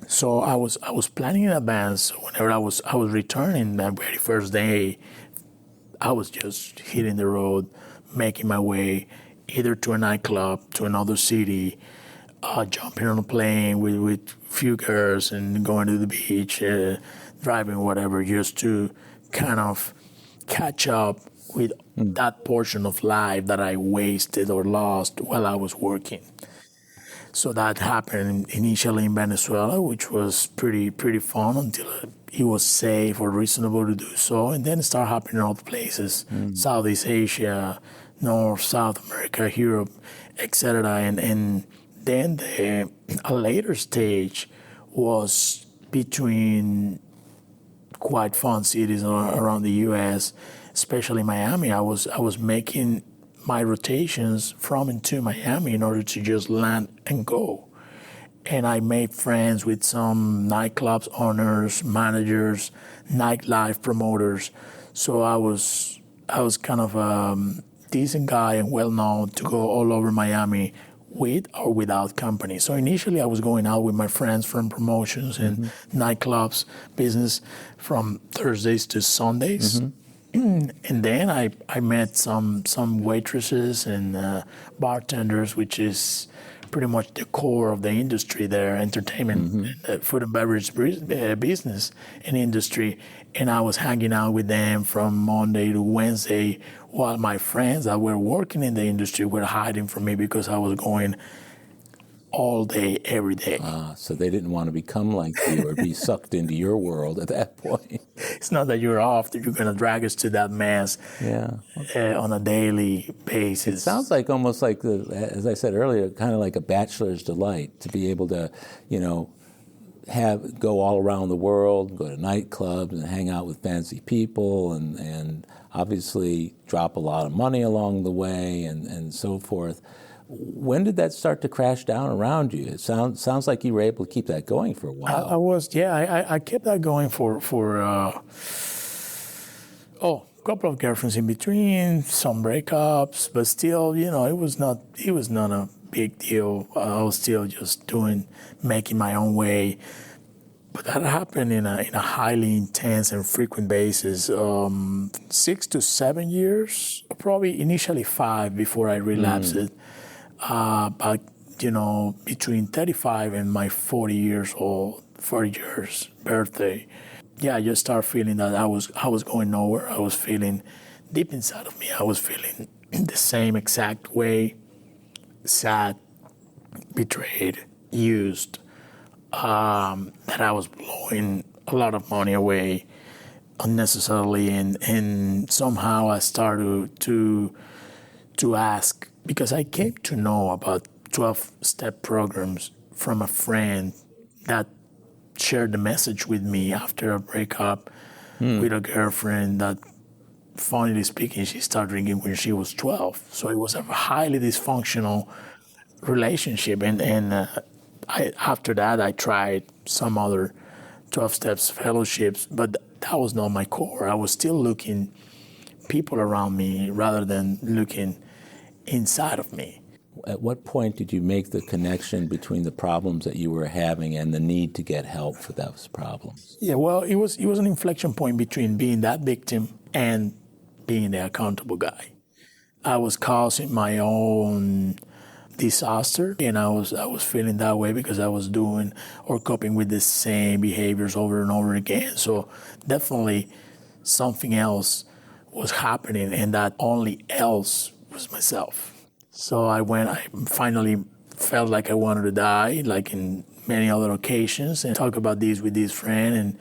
So I was planning in advance. Whenever I was returning that very first day, I was just hitting the road, making my way either to a nightclub, to another city, jumping on a plane with few girls and going to the beach, driving whatever, just to kind of catch up with that portion of life that I wasted or lost while I was working. So that happened initially in Venezuela, which was pretty fun until it was safe or reasonable to do so. And then it started happening in other places, Southeast Asia, North, South America, Europe, etc. And then a later stage was between quite fun cities around the U.S., especially Miami. I was making my rotations from and to Miami in order to just land and go. And I made friends with some nightclubs owners, managers, nightlife promoters. So I was kind of a decent guy and well known to go all over Miami with or without company. So initially I was going out with my friends from promotions and nightclubs business from Thursdays to Sundays. And then I met some waitresses and bartenders, which is pretty much the core of the industry there, entertainment, food and beverage business and industry. And I was hanging out with them from Monday to Wednesday while my friends that were working in the industry were hiding from me because I was going all day, every day. So they didn't want to become like you or be sucked into your world at that point. It's not that you're off, that you're going to drag us to that mess on a daily basis. It sounds like almost like, as I said earlier, kind of like a bachelor's delight to be able to, go all around the world, go to nightclubs and hang out with fancy people and obviously drop a lot of money along the way and so forth. When did that start to crash down around you? It sounds like you were able to keep that going for a while. I kept that going for a couple of girlfriends in between, some breakups, but still, it was not a big deal. I was still just making my own way. But that happened in a highly intense and frequent basis, 6 to 7 years, probably initially 5 before I relapsed it. But, between 35 and my 40 years birthday, I just started feeling that I was going nowhere. I was feeling deep inside of me, I was feeling the same exact way, sad, betrayed, used, that I was blowing a lot of money away unnecessarily. And somehow I started to ask, because I came to know about 12-step programs from a friend that shared the message with me after a breakup with a girlfriend that, funnily speaking, she started drinking when she was 12. So it was a highly dysfunctional relationship. And after that, I tried some other 12 steps fellowships, but that was not my core. I was still looking people around me rather than looking inside of me. At what point did you make the connection between the problems that you were having and the need to get help for those problems? Yeah, well, it was an inflection point between being that victim and being the accountable guy. I was causing my own disaster, and I was feeling that way because I was doing or coping with the same behaviors over and over again. So definitely something else was happening, and that only else was myself. So I finally felt like I wanted to die, like in many other occasions, and talk about this with this friend. And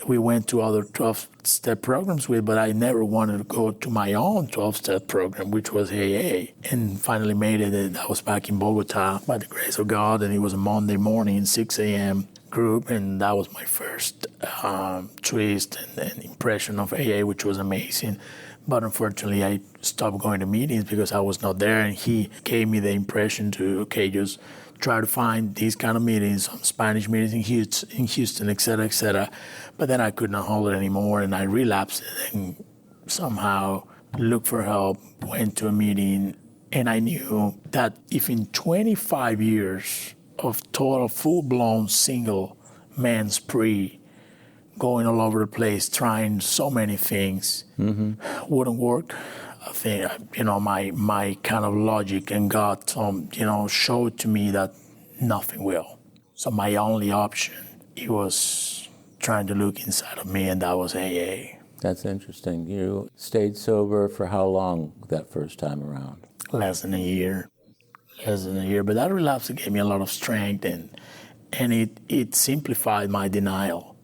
we went to other 12-step programs but I never wanted to go to my own 12-step program, which was AA. And finally made it. And I was back in Bogota by the grace of God, and it was a Monday morning, 6 a.m. group, and that was my first twist and impression of AA, which was amazing. But unfortunately, I stopped going to meetings because I was not there. And he gave me the impression to, okay, just try to find these kind of meetings, some Spanish meetings in Houston, et cetera, et cetera. But then I could not hold it anymore, and I relapsed and somehow looked for help, went to a meeting, and I knew that if in 25 years of total full-blown single man spree, going all over the place, trying so many things, wouldn't work. I think, my kind of logic and God, showed to me that nothing will. So my only option, it was trying to look inside of me, and that was AA. That's interesting. You stayed sober for how long that first time around? Less than a year. But that relapse gave me a lot of strength, and it simplified my denial,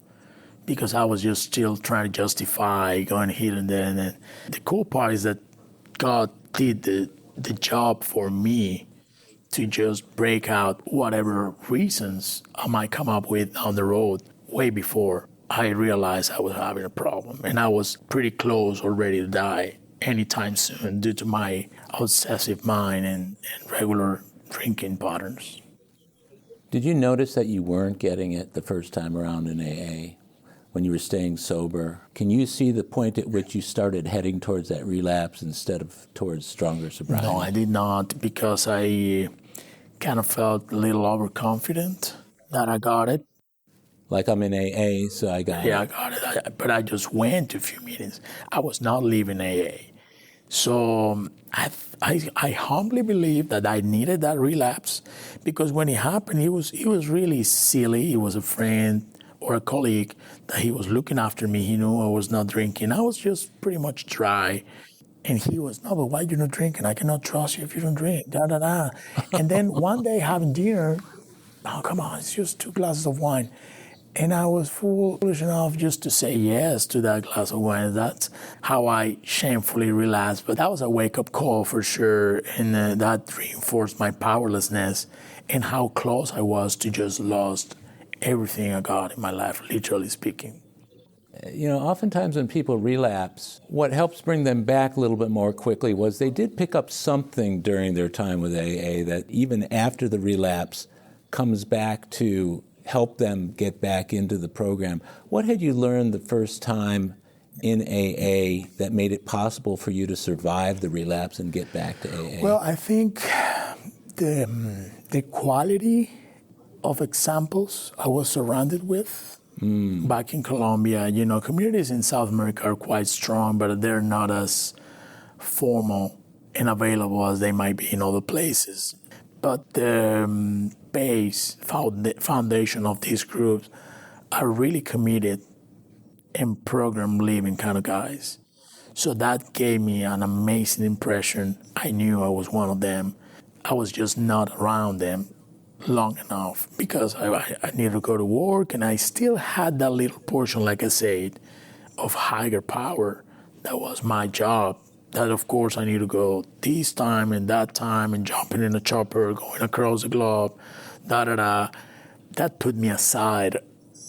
because I was just still trying to justify going here and there. And then the cool part is that God did the job for me to just break out whatever reasons I might come up with on the road way before I realized I was having a problem. And I was pretty close already to die anytime soon due to my obsessive mind and regular drinking patterns. Did you notice that you weren't getting it the first time around in AA? When you were staying sober, can you see the point at which you started heading towards that relapse instead of towards stronger sobriety? No, I did not, because I kind of felt a little overconfident that I got it. Like, I'm in AA, so I got it. Yeah, I got it. But I just went to a few meetings. I was not leaving AA. So I humbly believe that I needed that relapse, because when it happened, he was really silly. He was a friend or a colleague that he was looking after me. He knew I was not drinking. I was just pretty much dry. And he was, no, but why you not drinking? I cannot trust you if you don't drink, da-da-da. And then one day having dinner, oh, come on, it's just 2 glasses of wine. And I was foolish enough just to say yes to that glass of wine. That's how I shamefully relapsed. But that was a wake-up call for sure, and that reinforced my powerlessness and how close I was to just lost everything I got in my life, literally speaking. Oftentimes when people relapse, what helps bring them back a little bit more quickly was they did pick up something during their time with AA that even after the relapse comes back to help them get back into the program. What had you learned the first time in AA that made it possible for you to survive the relapse and get back to AA? Well, I think the quality of examples I was surrounded with back in Colombia. Communities in South America are quite strong, but they're not as formal and available as they might be in other places. But the base foundation of these groups are really committed and program living kind of guys. So that gave me an amazing impression. I knew I was one of them. I was just not around them long enough because I needed to go to work, and I still had that little portion, like I said, of higher power. That was my job. That, of course, I need to go this time and that time and jumping in a chopper, going across the globe, da-da-da. That put me aside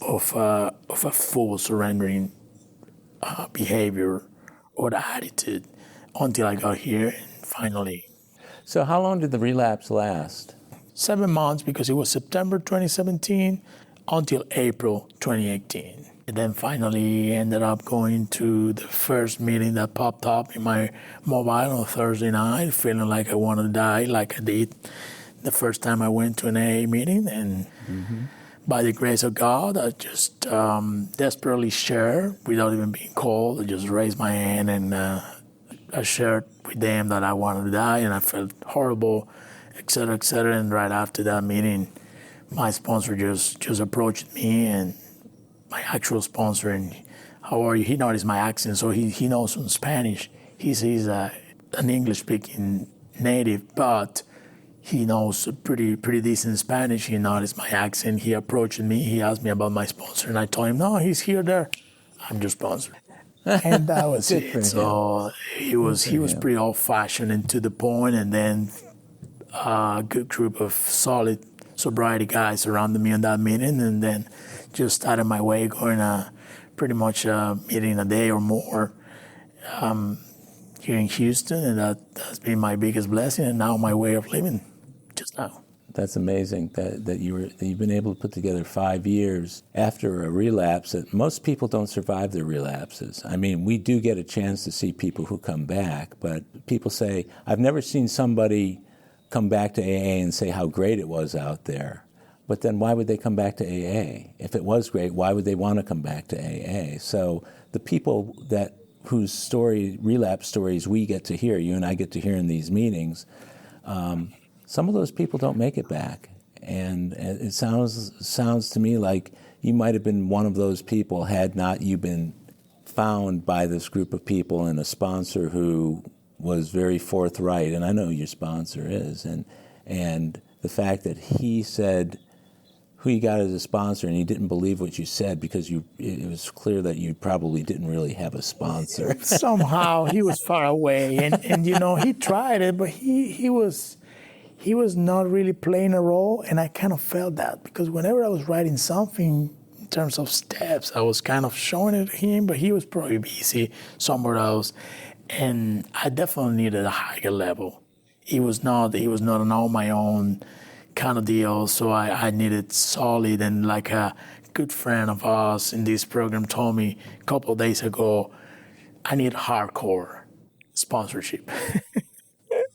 of a full surrendering behavior or attitude until I got here and finally. So how long did the relapse last? 7 months, because it was September 2017 until April 2018. And then finally ended up going to the first meeting that popped up in my mobile on Thursday night, feeling like I wanted to die, like I did the first time I went to an AA meeting. And by the grace of God, I just desperately shared without even being called. I just raised my hand and I shared with them that I wanted to die, and I felt horrible, et cetera, et cetera. And right after that meeting, my sponsor just approached me, and my actual sponsor, and how are you? He noticed my accent, so he knows some Spanish. He's an English-speaking native, but he knows pretty decent Spanish. He noticed my accent. He approached me. He asked me about my sponsor, and I told him, no, he's here, there. I'm your sponsor. And that was it. So he was pretty old-fashioned and to the point, and then a good group of solid sobriety guys surrounded me on that meeting, and then just started my way going pretty much a meeting a day or more. here in Houston, and that's been my biggest blessing, and now my way of living just now. That's amazing that you've been able to put together 5 years after a relapse. That most people don't survive their relapses. I mean, we do get a chance to see people who come back, but people say, I've never seen somebody come back to AA and say how great it was out there. But then why would they come back to AA? If it was great, why would they want to come back to AA? So the people whose relapse stories we get to hear, you and I get to hear in these meetings, some of those people don't make it back. And it sounds to me like you might have been one of those people had not you been found by this group of people and a sponsor who was very forthright, and I know who your sponsor is, and the fact that he said who you got as a sponsor, and he didn't believe what you said because it was clear that you probably didn't really have a sponsor. Somehow he was far away, and he tried it, but he was not really playing a role, and I kind of felt that because whenever I was writing something in terms of steps, I was kind of showing it to him, but he was probably busy somewhere else, and I definitely needed a higher level. He was not an on my own kind of deal, so I needed solid, and like a good friend of ours in this program told me a couple of days ago, I need hardcore sponsorship.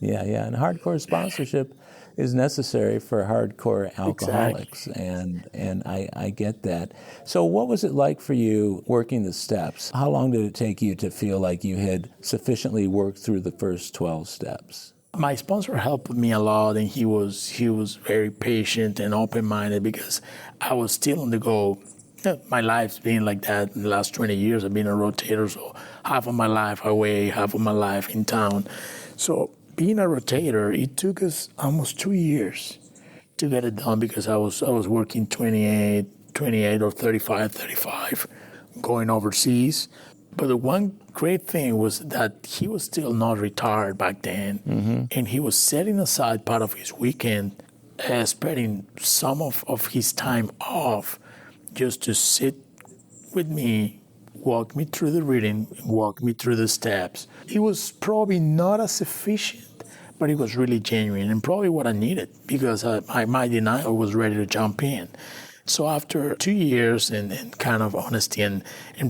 Yeah, and hardcore sponsorship is necessary for hardcore alcoholics, exactly. and I get that. So what was it like for you working the steps? How long did it take you to feel like you had sufficiently worked through the first 12 steps? My sponsor helped me a lot, and he was very patient and open-minded because I was still on the go. My life's been like that in the last 20 years. I've been a rotator, so half of my life away, half of my life in town. So being a rotator, it took us almost 2 years to get it done because I was working 28 or 35, going overseas. But the one great thing was that he was still not retired back then, and he was setting aside part of his weekend, spending some of his time off just to sit with me, walk me through the reading, walk me through the steps. It was probably not as efficient, but it was really genuine and probably what I needed because my denial was ready to jump in. So after 2 years and kind of honesty and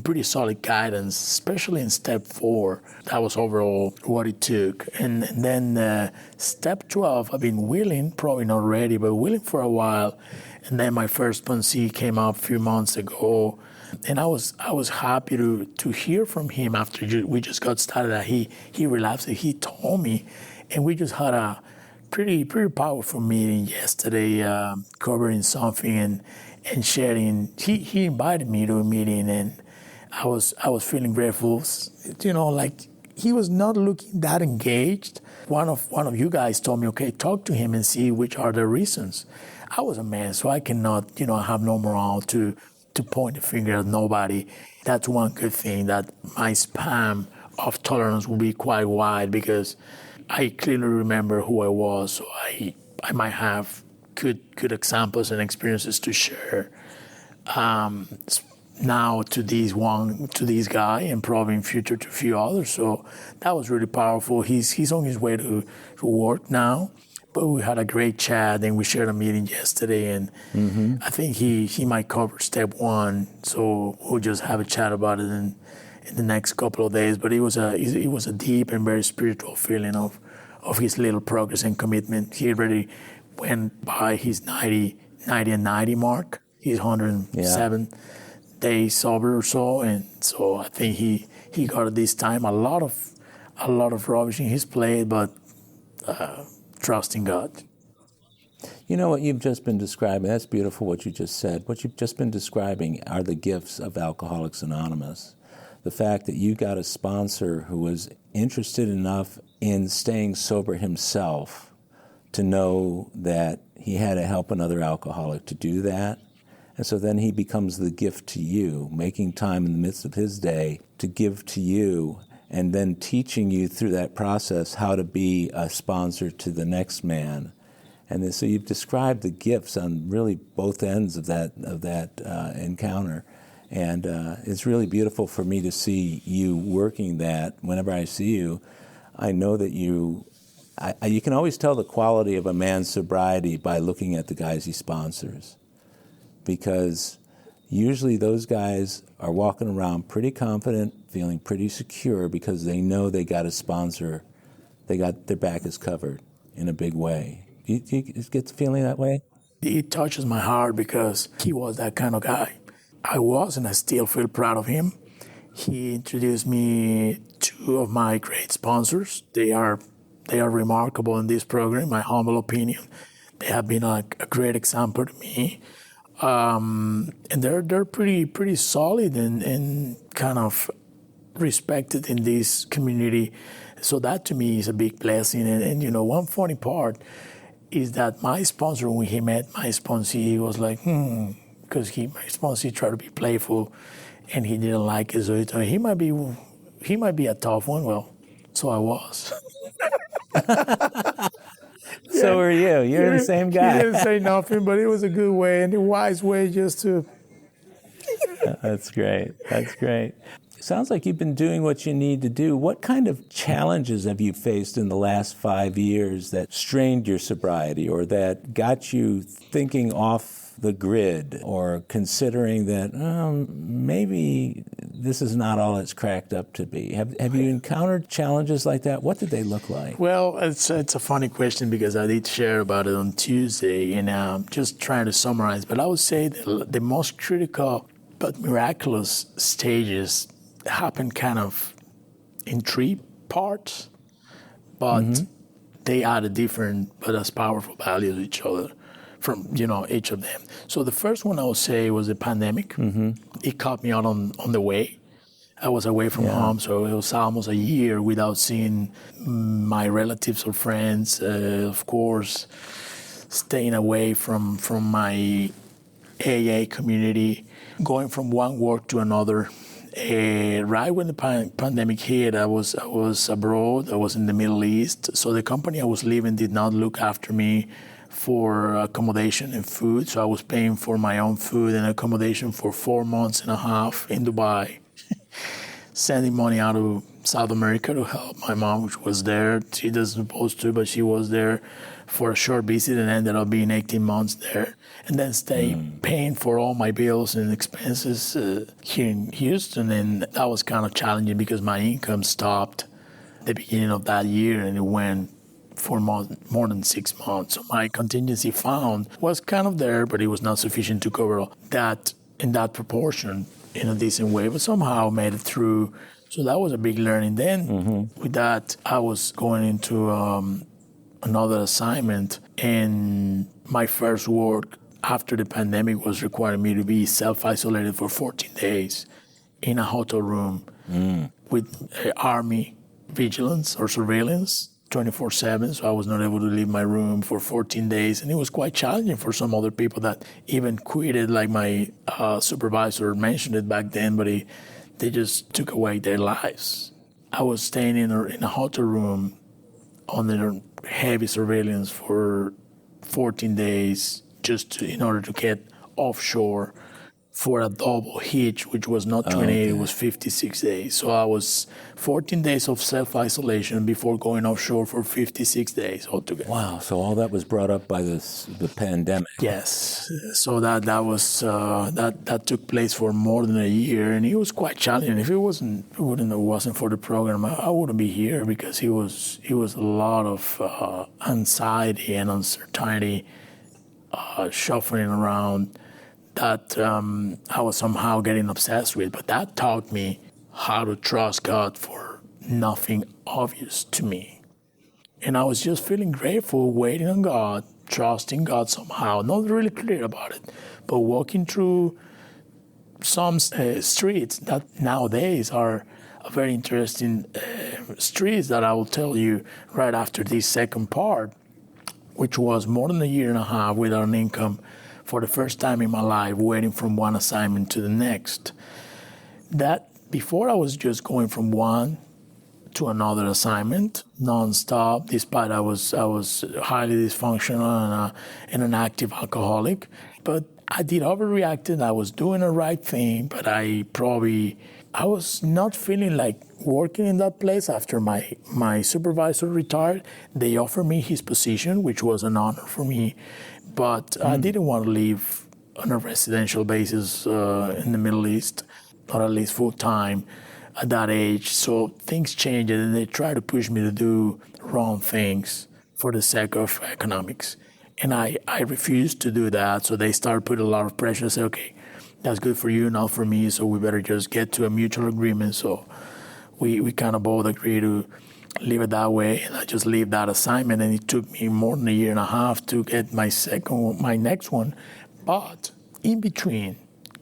pretty solid guidance, especially in step 4, that was overall what it took. And then step 12, I've been willing, probably not ready, but willing for a while. And then my first sponsee came up a few months ago. And I was happy to hear from him after we just got started that he relapsed. He told me, and we just had a pretty powerful meeting yesterday, covering something and sharing. He invited me to a meeting, and I was feeling grateful. Like he was not looking that engaged. One of you guys told me, okay, talk to him and see which are the reasons. I was a man, so I cannot, have no morale to point the finger at nobody. That's one good thing, that my span of tolerance will be quite wide because I clearly remember who I was, so I might have good examples and experiences to share now to this guy and probably in future to a few others. So that was really powerful. He's on his way to work now, but we had a great chat and we shared a meeting yesterday, and I think he might cover step 1, so we'll just have a chat about it in the next couple of days. But it was a deep and very spiritual feeling of his little progress and commitment. He already went by his 90 and 90 mark. He's 107 days sober or so, and so I think he got at this time a lot of rubbish in his plate, but trusting God. You know what you've just been describing, that's beautiful what you just said. What you've just been describing are the gifts of Alcoholics Anonymous. The fact that you got a sponsor who was interested enough in staying sober himself to know that he had to help another alcoholic to do that. And so then he becomes the gift to you, making time in the midst of his day to give to you, and then teaching you through that process how to be a sponsor to the next man. And so you've described the gifts on really both ends of that encounter. And it's really beautiful for me to see you working that whenever I see you. I know that you can always tell the quality of a man's sobriety by looking at the guys he sponsors, because usually those guys are walking around pretty confident, feeling pretty secure because they know they got a sponsor, their back is covered in a big way. Do you get the feeling that way? It touches my heart because he was that kind of guy. I was, and I still feel proud of him. He introduced me two of my great sponsors. They are remarkable in this program, my humble opinion. They have been a great example to me. And they're pretty solid and kind of respected in this community. So that to me is a big blessing. And you know, one funny part is that my sponsor, when he met my sponsor, he was like, because my sponsor tried to be playful, and he didn't like it. So he thought he might be a tough one. Well, so I was. So are you. You're the same guy. He didn't say nothing, but it was a good way and a wise way just to. That's great. That's great. Sounds like you've been doing what you need to do. What kind of challenges have you faced in the last 5 years that strained your sobriety, or that got you thinking off the grid, or considering that maybe this is not all it's cracked up to be? Have you encountered challenges like that? What did they look like? Well, it's a funny question because I did share about it on Tuesday, and just trying to summarize. But I would say the most critical but miraculous stages happen kind of in three parts, but they add different but as powerful values to each other from, each of them. So the first one I would say was the pandemic. It caught me out on the way. I was away from home, so it was almost a year without seeing my relatives or friends. Of course, staying away from my AA community, going from one work to another. Right when the pandemic hit, I was abroad. I was in the Middle East. So the company I was leaving did not look after me for accommodation and food. So I was paying for my own food and accommodation for 4 months and a half in Dubai, sending money out of South America to help my mom, which was there. She doesn't supposed to, but she was there for a short visit and ended up being 18 months there. And then paying for all my bills and expenses here in Houston. And that was kind of challenging because my income stopped at the beginning of that year, and it went for more than 6 months. So my contingency fund was kind of there, but it was not sufficient to cover that in that proportion in a decent way, but somehow made it through. So that was a big learning. Then with that, I was going into another assignment, and my first work after the pandemic was requiring me to be self-isolated for 14 days in a hotel room with Army vigilance or surveillance 24/7. So I was not able to leave my room for 14 days. And it was quite challenging for some other people that even quitted, like my supervisor mentioned it back then, but they just took away their lives. I was staying in a hotel room under heavy surveillance for 14 days just in order to get offshore for a double hitch, which was not 28, it was 56 days. So I was 14 days of self-isolation before going offshore for 56 days altogether. Wow, so all that was brought up by the pandemic. Yes, so that took place for more than a year, and it was quite challenging. If it wasn't for the program, I wouldn't be here, because it was a lot of anxiety and uncertainty, shuffling around, that I was somehow getting obsessed with. But that taught me how to trust God for nothing obvious to me. And I was just feeling grateful, waiting on God, trusting God somehow, not really clear about it, but walking through some streets that nowadays are a very interesting streets that I will tell you right after this second part, which was more than a year and a half without an income, for the first time in my life, waiting from one assignment to the next. That before I was just going from one to another assignment nonstop, despite I was highly dysfunctional and an active alcoholic. But I did overreact and I was doing the right thing, but I was not feeling like working in that place after my supervisor retired. They offered me his position, which was an honor for me, but I didn't want to live on a residential basis in the Middle East, or at least full time at that age. So things changed and they tried to push me to do wrong things for the sake of economics. And I refused to do that. So they started putting a lot of pressure. Say, okay, that's good for you, not for me. So we better just get to a mutual agreement. So we kind of both agreed to leave it that way. And I just leave that assignment. And it took me more than a year and a half to get my next one. But in between,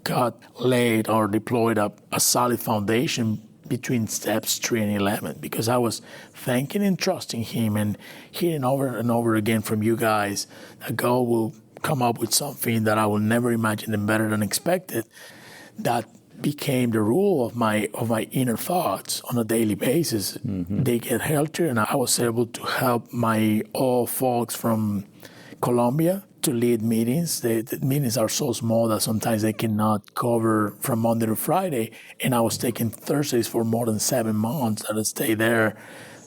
God laid or deployed a solid foundation between steps 3 and 11, because I was thanking and trusting him and hearing over and over again from you guys that God will come up with something that I will never imagine and better than expected. That became the rule of my inner thoughts on a daily basis. They get healthier, and I was able to help my old folks from Colombia to lead meetings. The meetings are so small that sometimes they cannot cover from Monday to Friday. And I was taking Thursdays for more than 7 months that I stayed there.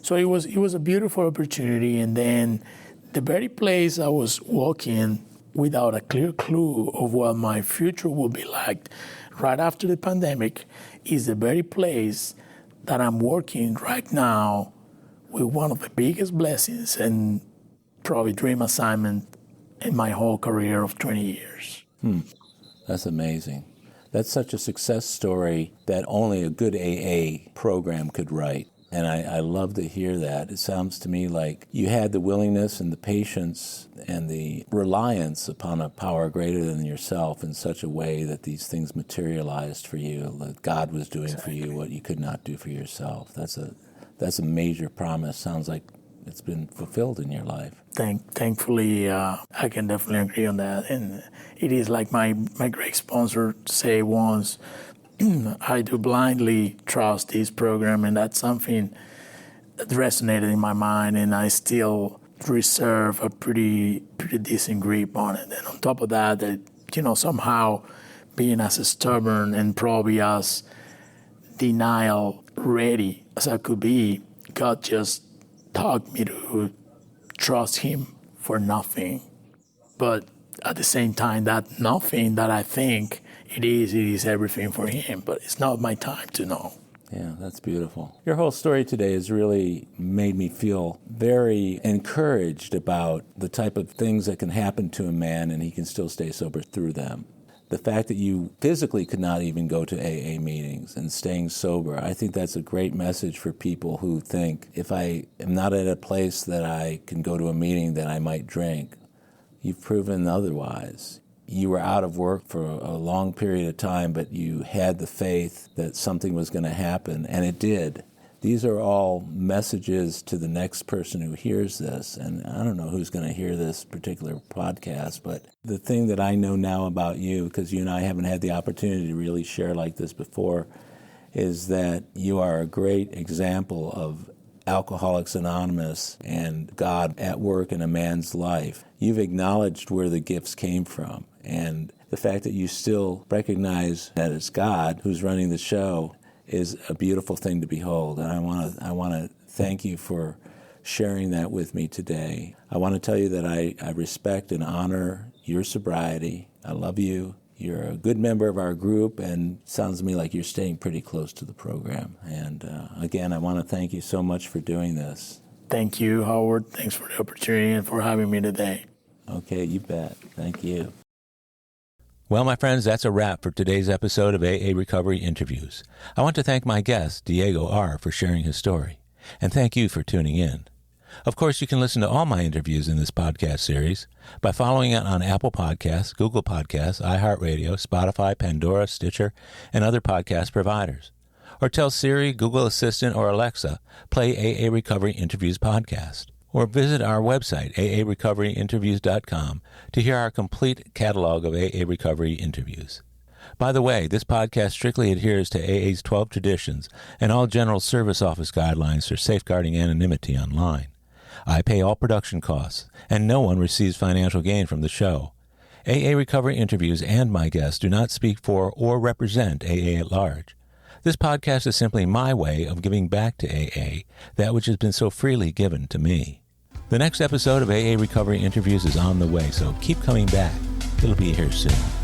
So it was a beautiful opportunity. And then the very place I was walking without a clear clue of what my future will be like right after the pandemic is the very place that I'm working right now with one of the biggest blessings and probably dream assignment in my whole career of 20 years. That's amazing. That's such a success story that only a good AA program could write. And I love to hear that. It sounds to me like you had the willingness and the patience and the reliance upon a power greater than yourself in such a way that these things materialized for you, that God was doing for you what you could not do for yourself. That's a major promise. Sounds like it's been fulfilled in your life. Thankfully, I can definitely agree on that. And it is like my great sponsor say once, I do blindly trust this program, and that's something that resonated in my mind, and I still reserve a pretty decent grip on it. And on top of that, somehow being as stubborn and probably as denial ready as I could be, God just taught me to trust him for nothing. But at the same time, that nothing that I think it is everything for him. But it's not my time to know. Yeah, that's beautiful. Your whole story today has really made me feel very encouraged about the type of things that can happen to a man and he can still stay sober through them. The fact that you physically could not even go to AA meetings and staying sober, I think that's a great message for people who think, if I am not at a place that I can go to a meeting, then I might drink. You've proven otherwise. You were out of work for a long period of time, but you had the faith that something was going to happen, and it did. These are all messages to the next person who hears this, and I don't know who's going to hear this particular podcast, but the thing that I know now about you, because you and I haven't had the opportunity to really share like this before, is that you are a great example of Alcoholics Anonymous and God at work in a man's life. You've acknowledged where the gifts came from, and the fact that you still recognize that it's God who's running the show is a beautiful thing to behold. And I want to thank you for sharing that with me today. I want to tell you that I respect and honor your sobriety. I love you. You're a good member of our group, and it sounds to me like you're staying pretty close to the program. And again, I want to thank you so much for doing this. Thank you, Howard. Thanks for the opportunity and for having me today. Okay, you bet. Thank you. Well, my friends, that's a wrap for today's episode of AA Recovery Interviews. I want to thank my guest, Diego R., for sharing his story, and thank you for tuning in. Of course, you can listen to all my interviews in this podcast series by following it on Apple Podcasts, Google Podcasts, iHeartRadio, Spotify, Pandora, Stitcher, and other podcast providers. Or tell Siri, Google Assistant, or Alexa, play AA Recovery Interviews podcast. Or visit our website, aarecoveryinterviews.com, to hear our complete catalog of AA recovery interviews. By the way, this podcast strictly adheres to AA's 12 traditions and all General Service Office guidelines for safeguarding anonymity online. I pay all production costs, and no one receives financial gain from the show. AA Recovery Interviews and my guests do not speak for or represent AA at large. This podcast is simply my way of giving back to AA that which has been so freely given to me. The next episode of AA Recovery Interviews is on the way, so keep coming back. It'll be here soon.